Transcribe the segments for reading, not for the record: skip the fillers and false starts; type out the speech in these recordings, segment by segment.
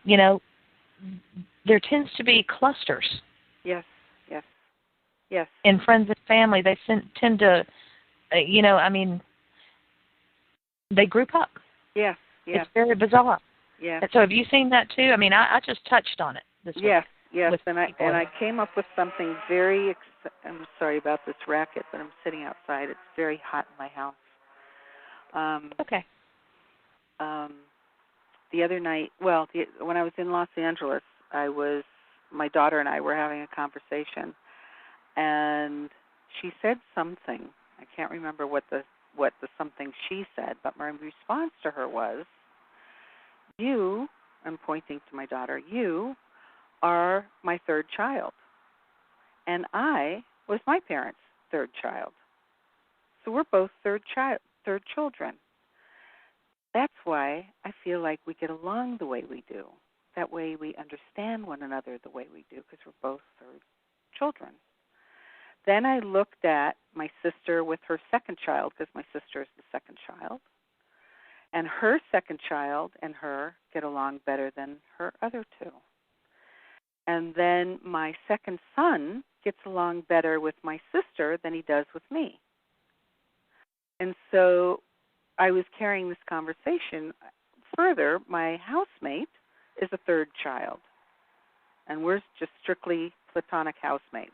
you know, there tends to be clusters. Yes, yes, yes. In friends and family, they tend to, you know, I mean, they group up. Yes, yes. It's very bizarre. Yes. And so have you seen that too? I mean, I just touched on it this week. Yes, yes. And people. I came up with something very, I'm sorry about this racket, but I'm sitting outside. It's very hot in my house. Okay. The other night, when I was in Los Angeles, my daughter and I were having a conversation, and she said something. I can't remember what the something she said, but my response to her was, "You," I'm pointing to my daughter, "you are my third child, and I was my parents' third child. So we're both third children. That's why I feel like we get along the way we do. That way we understand one another the way we do, because we're both third children." Then I looked at my sister with her second child, because my sister is the second child, and her second child and her get along better than her other two. And then my second son gets along better with my sister than he does with me. And so I was carrying this conversation further. My housemate is a third child, and we're just strictly platonic housemates.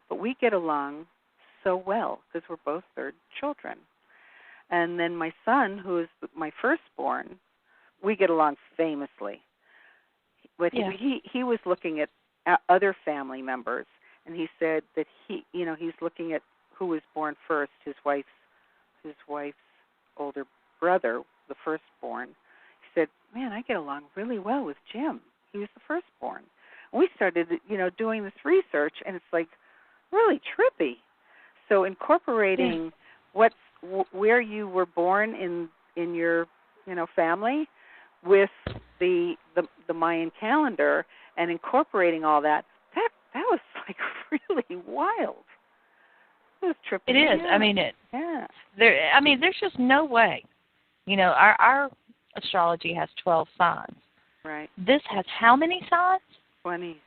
But we get along so well because we're both third children. And then my son, who is my firstborn, we get along famously. But he was looking at other family members, and he said that he's looking at who was born first, his wife's older brother, the firstborn. He said, "Man, I get along really well with Jim. He was the firstborn." And we started, doing this research, and it's like really trippy. So incorporating where you were born in your family with the Mayan calendar, and incorporating all that was like really wild. It was trippy. It is. I mean, there's just no way. Our astrology has 12 signs. Right. This has how many signs? 20.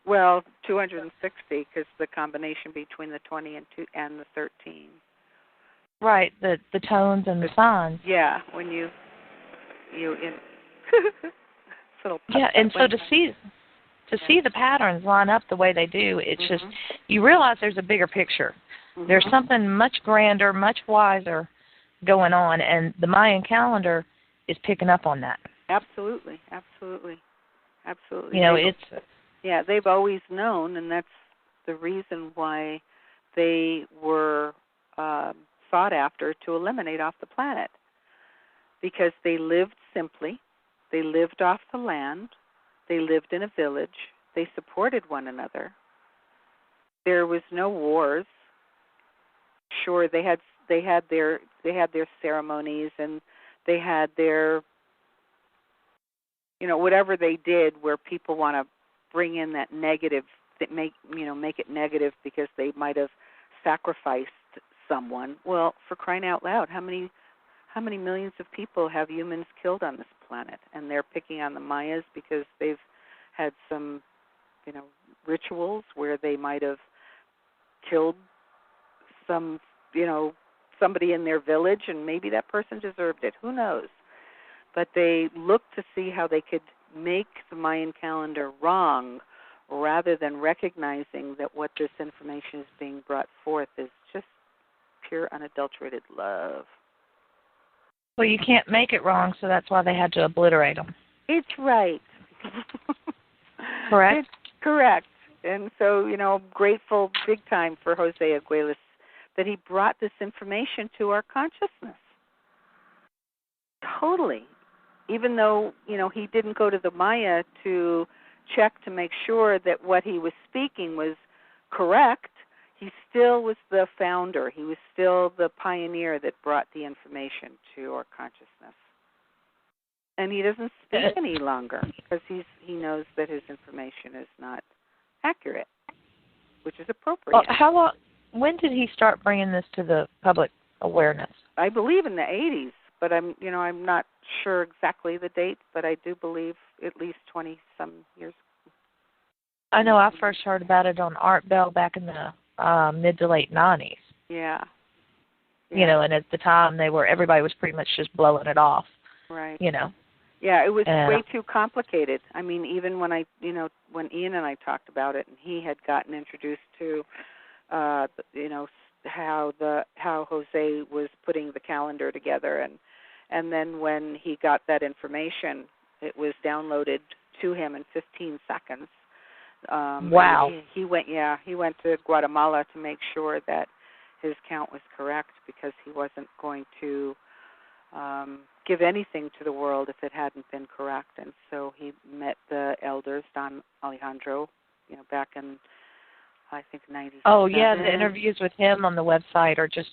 Well, 260, because the combination between the 20 and the 13. Right, the tones and the signs. Yeah, when you in and so to see the patterns line up the way they do, it's just, you realize there's a bigger picture. There's something much grander, much wiser going on, and the Mayan calendar is picking up on that. Absolutely. They've always known, and that's the reason why they were sought after to eliminate off the planet, because they lived simply, they lived off the land, they lived in a village, they supported one another. There was no wars. Sure, they had their ceremonies, and they had their whatever they did where people want to bring in that negative, that make it negative because they might have sacrificed someone. Well, for crying out loud, how many millions of people have humans killed on this planet? And they're picking on the Mayas because they've had some rituals where they might have killed somebody in their village, and maybe that person deserved it. Who knows? But they looked to see how they could make the Mayan calendar wrong, rather than recognizing that what this information is being brought forth is just pure, unadulterated love. Well, you can't make it wrong, so that's why they had to obliterate them. It's right. Correct? It's correct. And so, grateful big time for Jose Aguilas that he brought this information to our consciousness. Totally. Even though, he didn't go to the Maya to check to make sure that what he was speaking was correct, he still was the founder. He was still the pioneer that brought the information to our consciousness. And he doesn't speak any longer because he knows that his information is not accurate, which is appropriate. Well, when did he start bringing this to the public awareness? I believe in the 80s, but I'm not sure exactly the date, but I do believe at least 20-some years. I know I first heard about it on Art Bell back in the mid to late 90s. Yeah. You know, and at the time everybody was pretty much just blowing it off. Right. You know. Yeah, it was way too complicated. I mean, even when when Ian and I talked about it, and he had gotten introduced to, how Jose was putting the calendar together, and then when he got that information, it was downloaded to him in 15 seconds. Wow. He went to Guatemala to make sure that his count was correct, because he wasn't going to give anything to the world if it hadn't been correct. And so he met the elders, Don Alejandro, back in, I think, 97. Oh, yeah, the interviews with him on the website are just,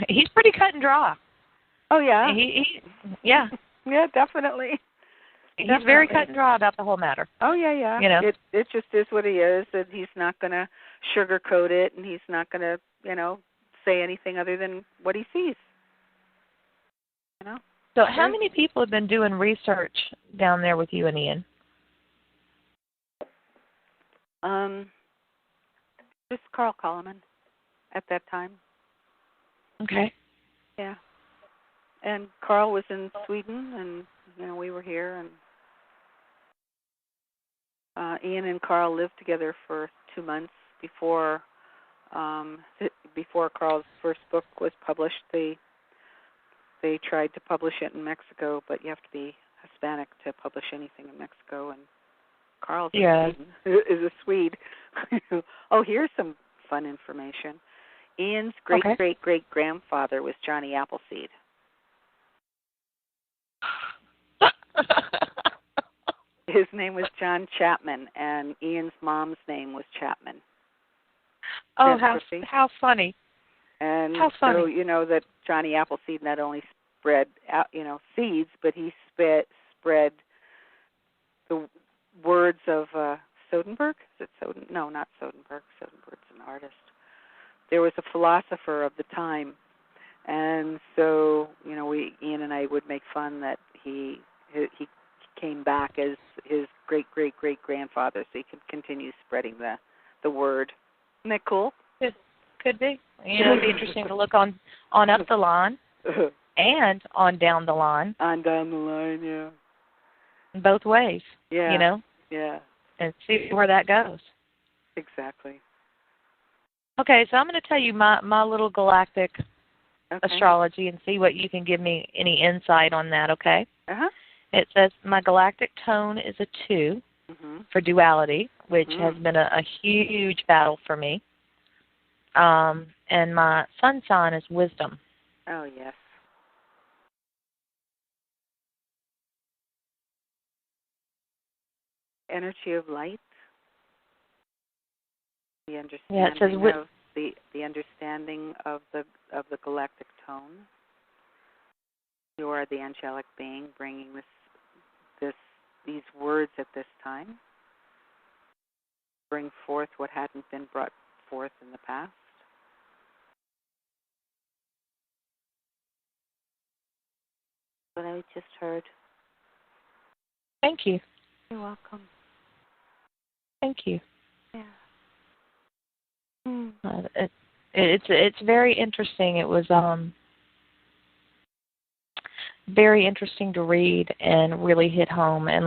he's pretty cut and dry. Oh, yeah. Yeah. Yeah, definitely. He's very cut and dry about the whole matter. Oh, yeah. You know? It just is what he is, and he's not going to sugarcoat it, and he's not going to, say anything other than what he sees. So how many people have been doing research down there with you and Ian? Just Carl Colliman at that time. Okay. Yeah. And Carl was in Sweden, and we were here, and Ian and Carl lived together for 2 months before Carl's first book was published. They tried to publish it in Mexico, but you have to be Hispanic to publish anything in Mexico, and Carl is a Swede. Oh, here's some fun information. Ian's great-great-great-grandfather was Johnny Appleseed. His name was John Chapman, and Ian's mom's name was Chapman. Oh, how funny. And how funny. So, that Johnny Appleseed not only spread out, seeds, but he spread the words of Soderbergh. Is it Soderbergh? No, not Soderbergh. Soderbergh's an artist. There was a philosopher of the time, and so Ian and I would make fun that he came back as his great-great-great-grandfather, so he could continue spreading the word. Isn't that cool? Could be. It'd be interesting to look on up the line and on down the line. On down the line, yeah. Both ways. Yeah. Yeah. And see where that goes. Exactly. Okay, so I'm going to tell you my little galactic astrology and see what you can give me any insight on that, okay? Uh-huh. It says my galactic tone is a 2 for duality, which has been a huge battle for me. And my sun sign is wisdom. Oh, yes. Energy of light. The understanding of the understanding of the galactic tone. You are the angelic being bringing these words at this time. Bring forth what hadn't been brought forth in the past. What I just heard. Thank you. You're welcome. Thank you. Yeah. It's very interesting. It was very interesting to read and really hit home. And